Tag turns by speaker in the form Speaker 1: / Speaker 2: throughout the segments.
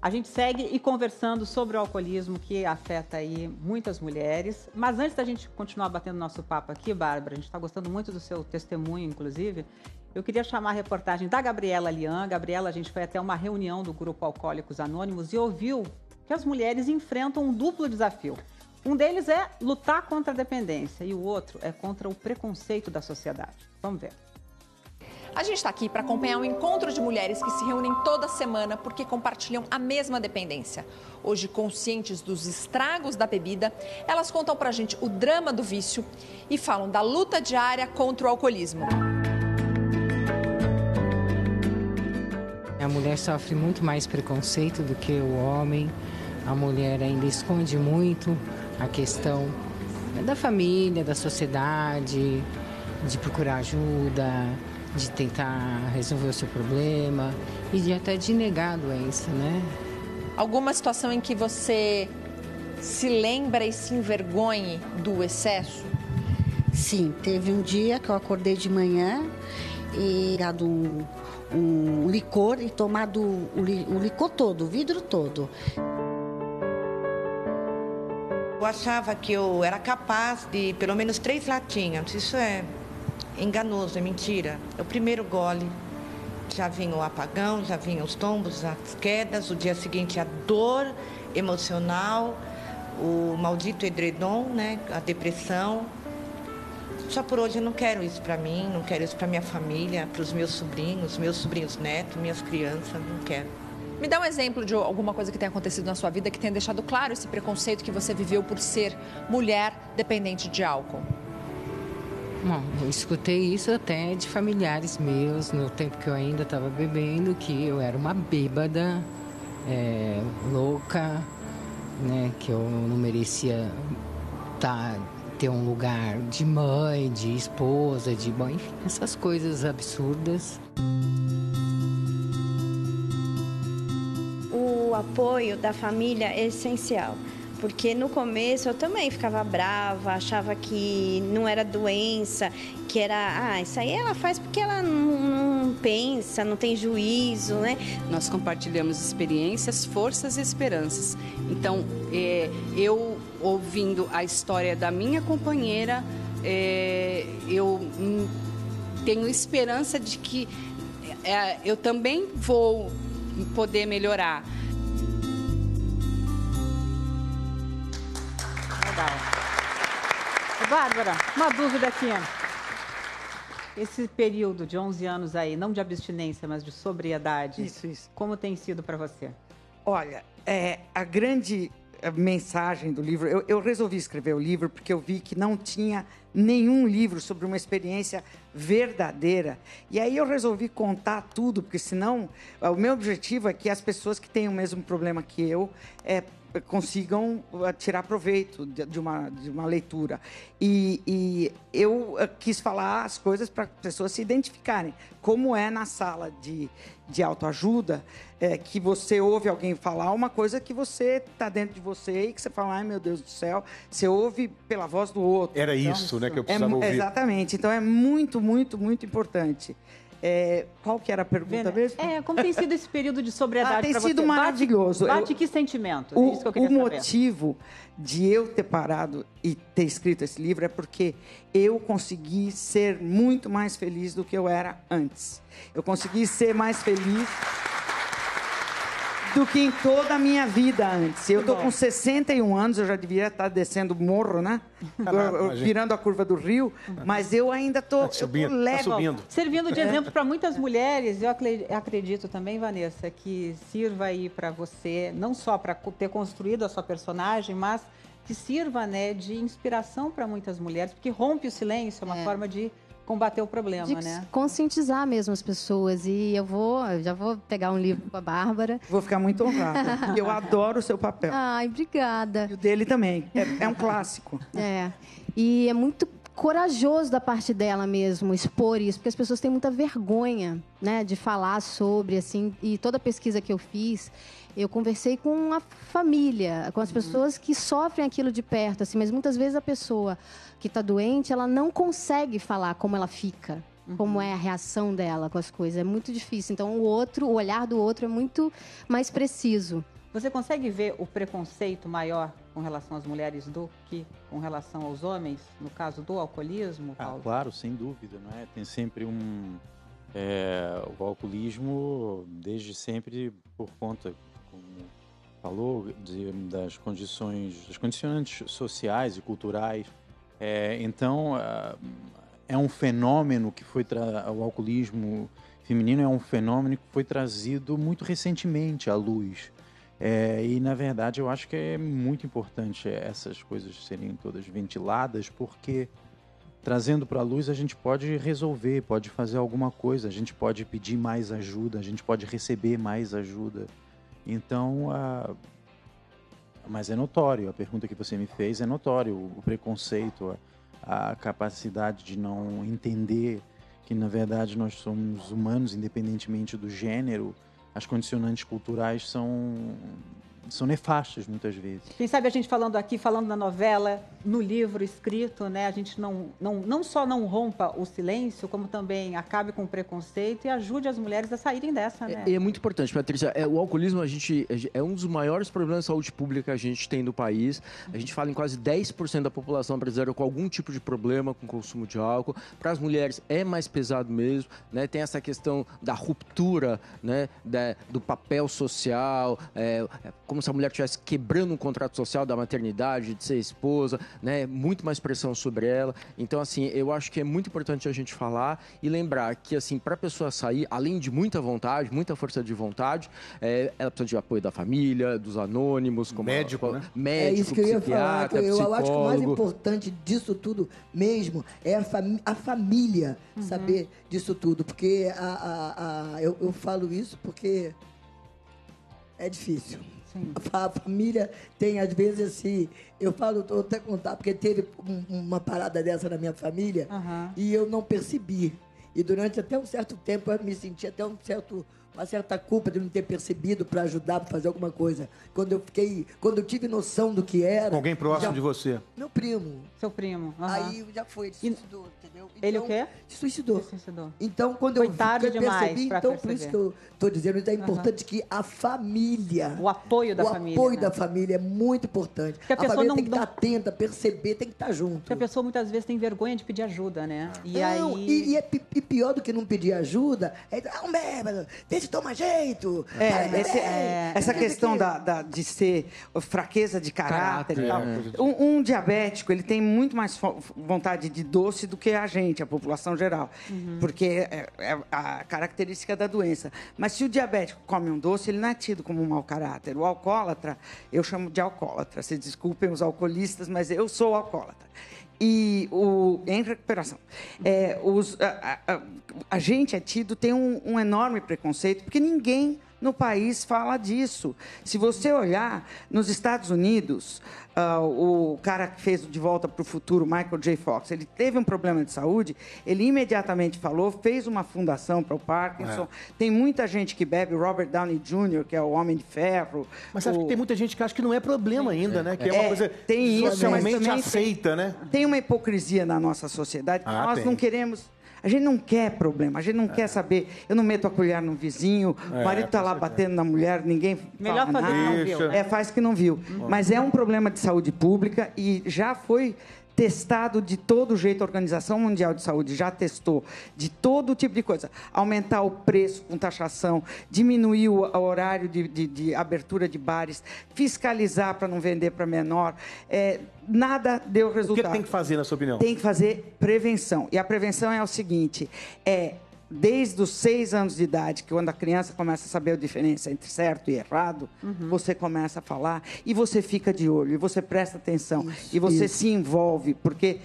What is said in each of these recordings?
Speaker 1: A gente segue e conversando sobre o alcoolismo que afeta aí muitas mulheres. Mas antes da gente continuar batendo nosso papo aqui, Bárbara, a gente está gostando muito do seu testemunho, inclusive, eu queria chamar a reportagem da Gabriela Lian. Gabriela, a gente foi até uma reunião do Grupo Alcoólicos Anônimos e ouviu que as mulheres enfrentam um duplo desafio. Um deles é lutar contra a dependência e o outro é contra o preconceito da sociedade. Vamos ver.
Speaker 2: A gente está aqui para acompanhar um encontro de mulheres que se reúnem toda semana porque compartilham a mesma dependência. Hoje, conscientes dos estragos da bebida, elas contam para a gente o drama do vício e falam da luta diária contra o alcoolismo.
Speaker 3: A mulher sofre muito mais preconceito do que o homem. A mulher ainda esconde muito a questão da família, da sociedade, de procurar ajuda, de tentar resolver o seu problema e até de negar a doença, né?
Speaker 2: Alguma situação em que você se lembra e se envergonhe do excesso?
Speaker 4: Sim, teve um dia que eu acordei de manhã e dado um licor e tomado o licor todo, o vidro todo.
Speaker 5: Eu achava que eu era capaz de pelo menos 3 latinhas. Isso é enganoso, é mentira. É o primeiro gole. Já vinha o apagão, já vinham os tombos, as quedas, o dia seguinte a dor emocional, o maldito edredom, né? A depressão. Só por hoje eu não quero isso para mim, não quero isso para minha família, para os meus sobrinhos netos, minhas crianças, não quero.
Speaker 2: Me dá um exemplo de alguma coisa que tenha acontecido na sua vida que tenha deixado claro esse preconceito que você viveu por ser mulher dependente de álcool.
Speaker 3: Bom, eu escutei isso até de familiares meus, no tempo que eu ainda estava bebendo, que eu era uma bêbada, louca, né, que eu não merecia ter um lugar de mãe, de esposa, enfim, essas coisas absurdas.
Speaker 6: O apoio da família é essencial. Porque no começo eu também ficava brava, achava que não era doença, que era, isso aí ela faz porque ela não pensa, não tem juízo, né?
Speaker 7: Nós compartilhamos experiências, forças e esperanças. Então, eu ouvindo a história da minha companheira, eu tenho esperança de que eu também vou poder melhorar.
Speaker 1: Bárbara, uma dúvida aqui. Esse período de 11 anos aí, não de abstinência, mas de sobriedade,
Speaker 8: isso.
Speaker 1: Como tem sido para você?
Speaker 8: Olha, a grande mensagem do livro... Eu resolvi escrever o livro porque eu vi que não tinha nenhum livro sobre uma experiência verdadeira. E aí eu resolvi contar tudo, porque senão... O meu objetivo é que as pessoas que têm o mesmo problema que eu... consigam tirar proveito de uma leitura. E eu quis falar as coisas para as pessoas se identificarem. Como é na sala de autoajuda, que você ouve alguém falar uma coisa que você está dentro de você e que você fala, ai meu Deus do céu, você ouve pela voz do outro.
Speaker 9: Era então, isso, né, que eu precisava ouvir.
Speaker 8: Exatamente. Então é muito, muito, muito importante. Qual que era a pergunta mesmo?
Speaker 1: Como tem sido esse período de sobriedade para você?
Speaker 8: Tem sido maravilhoso.
Speaker 1: Bate que sentimento? Isso que eu queria
Speaker 8: saber.
Speaker 1: O
Speaker 8: motivo de eu ter parado e ter escrito esse livro é porque eu consegui ser muito mais feliz do que eu era antes. Eu consegui ser mais feliz do que em toda a minha vida antes. Eu estou com 61 anos, eu já devia estar descendo o morro, né? Virando a curva do rio, mas eu ainda estou
Speaker 9: subindo.
Speaker 1: Servindo de exemplo para muitas mulheres, eu acredito também, Vanessa, que sirva aí para você, não só para ter construído a sua personagem, mas que sirva, né, de inspiração para muitas mulheres, porque rompe o silêncio, é uma forma de combater o problema, né?
Speaker 10: Conscientizar mesmo as pessoas. E já vou pegar um livro com a Bárbara.
Speaker 8: Vou ficar muito honrada, porque eu adoro o seu papel.
Speaker 10: Ai, obrigada.
Speaker 8: E o dele também. É um clássico.
Speaker 10: E é muito corajoso da parte dela mesmo expor isso, porque as pessoas têm muita vergonha, né, de falar sobre, assim, e toda a pesquisa que eu fiz, eu conversei com a família, com as pessoas que sofrem aquilo de perto, assim, mas muitas vezes a pessoa que está doente, ela não consegue falar como ela fica, como é a reação dela com as coisas. É muito difícil. Então, o olhar do outro é muito mais preciso.
Speaker 1: Você consegue ver o preconceito maior com relação às mulheres do que com relação aos homens, no caso do alcoolismo, Paulo?
Speaker 11: Claro, sem dúvida, não é? Tem sempre o alcoolismo, desde sempre, por conta, como falou, das condicionantes sociais e culturais. Então, é um fenômeno que o alcoolismo feminino é um fenômeno que foi trazido muito recentemente à luz. E, na verdade, eu acho que é muito importante essas coisas serem todas ventiladas, porque trazendo para a luz a gente pode resolver, pode fazer alguma coisa, a gente pode pedir mais ajuda, a gente pode receber mais ajuda. Então, mas é notório, a pergunta que você me fez é notório, o preconceito, a capacidade de não entender que, na verdade, nós somos humanos, independentemente do gênero. As condicionantes culturais são nefastas, muitas vezes.
Speaker 1: Quem sabe a gente falando na novela, no livro escrito, né? A gente não só não rompa o silêncio, como também acabe com o preconceito e ajude as mulheres a saírem dessa, né?
Speaker 12: É muito importante, Patrícia. O alcoolismo é um dos maiores problemas de saúde pública que a gente tem no país. A gente fala em quase 10% da população brasileira com algum tipo de problema com o consumo de álcool. Para as mulheres é mais pesado mesmo, né? Tem essa questão da ruptura, né? Do papel social, como se a mulher estivesse quebrando um contrato social da maternidade, de ser esposa, né? Muito mais pressão sobre ela. Então, assim, eu acho que é muito importante a gente falar e lembrar que, assim, para a pessoa sair, além de muita vontade, muita força de vontade, ela precisa de apoio da família, dos anônimos, como
Speaker 13: médico, né?
Speaker 12: Médico,
Speaker 14: é isso que eu ia falar. Eu acho que o mais
Speaker 12: psicólogo.
Speaker 14: importante disso tudo mesmo é a família saber disso tudo. Porque eu falo isso porque é difícil. A família tem, às vezes, assim... Eu falo, vou até contar, porque teve uma parada dessa na minha família e eu não percebi. E durante até um certo tempo eu me senti até uma certa culpa de não ter percebido para ajudar, para fazer alguma coisa. Quando eu tive noção do que era...
Speaker 13: Alguém próximo de você?
Speaker 14: Meu primo.
Speaker 1: Seu primo.
Speaker 14: Aí já foi, se suicidou, entendeu? Então,
Speaker 1: ele o quê?
Speaker 14: Se suicidou. Então, quando eu percebi, então por isso que eu estou dizendo, então é importante que a família...
Speaker 1: O apoio da família.
Speaker 14: O apoio da família é muito importante.
Speaker 1: Porque a pessoa
Speaker 14: família tem que estar atenta, perceber, tem que estar junto.
Speaker 1: Porque a pessoa muitas vezes tem vergonha de pedir ajuda, né?
Speaker 14: E pior do que não pedir ajuda, um bêbado, vê se toma jeito.
Speaker 8: Essa questão de ser fraqueza de caráter e tal. Um diabético, ele tem muito mais vontade de doce do que a gente, a população geral. Porque é a característica da doença. Mas se o diabético come um doce, ele não é tido como um mau caráter. O alcoólatra, eu chamo de alcoólatra. Se desculpem os alcoolistas, mas eu sou alcoólatra. Em recuperação. A gente é tido, tem um enorme preconceito, porque ninguém no país fala disso. Se você olhar, nos Estados Unidos, o cara que fez o De Volta para o Futuro, Michael J. Fox, ele teve um problema de saúde, ele imediatamente falou, fez uma fundação para o Parkinson. Tem muita gente que bebe, o Robert Downey Jr., que é o Homem de Ferro.
Speaker 13: Mas acho que tem muita gente que acha que não é problema ainda, né? Que é uma coisa
Speaker 8: tem
Speaker 13: socialmente aceita, né?
Speaker 8: Tem uma hipocrisia na nossa sociedade. Nós não queremos... A gente não quer problema, a gente não quer saber. Eu não meto a colher no vizinho, o marido está lá batendo na mulher, ninguém
Speaker 1: Melhor
Speaker 8: fala
Speaker 1: fazer
Speaker 8: nada.
Speaker 1: que não viu, né?
Speaker 8: Faz que não viu. Mas é um problema de saúde pública e já foi testado de todo jeito. A Organização Mundial de Saúde já testou de todo tipo de coisa. Aumentar o preço com taxação, diminuir o horário de abertura de bares, fiscalizar para não vender para menor. Nada deu resultado.
Speaker 13: O que tem que fazer, na sua opinião?
Speaker 8: Tem que fazer prevenção. E a prevenção é o seguinte, desde os 6 anos de idade, que quando a criança começa a saber a diferença entre certo e errado, você começa a falar e você fica de olho, e você presta atenção, e você se envolve, porque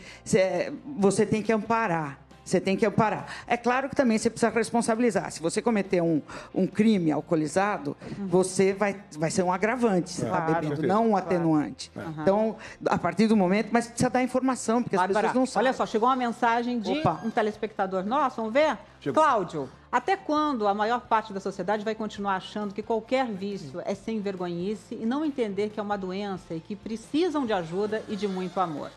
Speaker 8: você tem que amparar. Você tem que amparar. É claro que também você precisa responsabilizar. Se você cometer um crime alcoolizado, você vai ser um agravante, você está bebendo, não um atenuante. Então, a partir do momento, mas precisa dar informação, porque as pessoas não sabem.
Speaker 1: Olha só, chegou uma mensagem de um telespectador nosso, vamos ver? Chegou. Cláudio, até quando a maior parte da sociedade vai continuar achando que qualquer vício é sem vergonhice e não entender que é uma doença e que precisam de ajuda e de muito amor?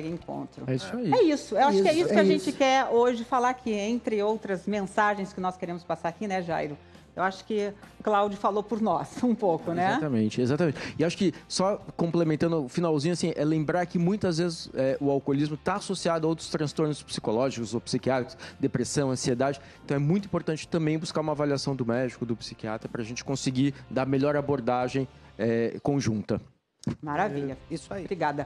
Speaker 1: #encontro.
Speaker 12: É isso aí.
Speaker 1: É isso. Eu acho que é isso que a gente
Speaker 14: isso.
Speaker 1: quer hoje falar aqui, entre outras mensagens que nós queremos passar aqui, né, Jairo? Eu acho que o Cláudio falou por nós um pouco, né?
Speaker 12: Exatamente, exatamente. E acho que, só complementando o finalzinho, assim, é lembrar que muitas vezes o alcoolismo está associado a outros transtornos psicológicos ou psiquiátricos, depressão, ansiedade. Então é muito importante também buscar uma avaliação do médico, do psiquiatra, para a gente conseguir dar a melhor abordagem conjunta.
Speaker 1: Maravilha.
Speaker 8: Isso aí.
Speaker 1: Obrigada.